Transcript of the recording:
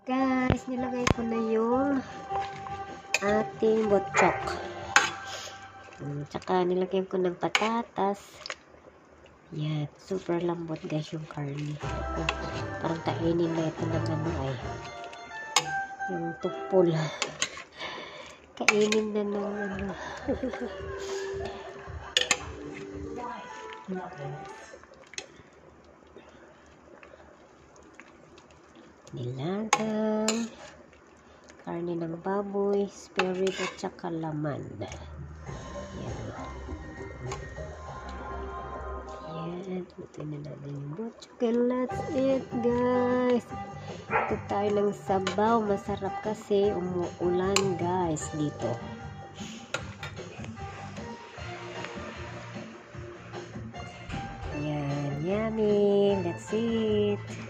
Guys, nilagay ko na yung ating botchok. Tsaka nilagyan ko ng patatas. Yan, super lambot guys yung karne. Parang kainin na ito ng ano ay yung tupol. Kainin na ng ano. Nilagang karne ng baboy, spare rib at saka laman. Yan. Yan. Ito na natin yung butchok. And let's eat guys. Ito tayo ng sabaw. Masarap kasi umuulan guys dito. Yan. Yummy. Let's eat.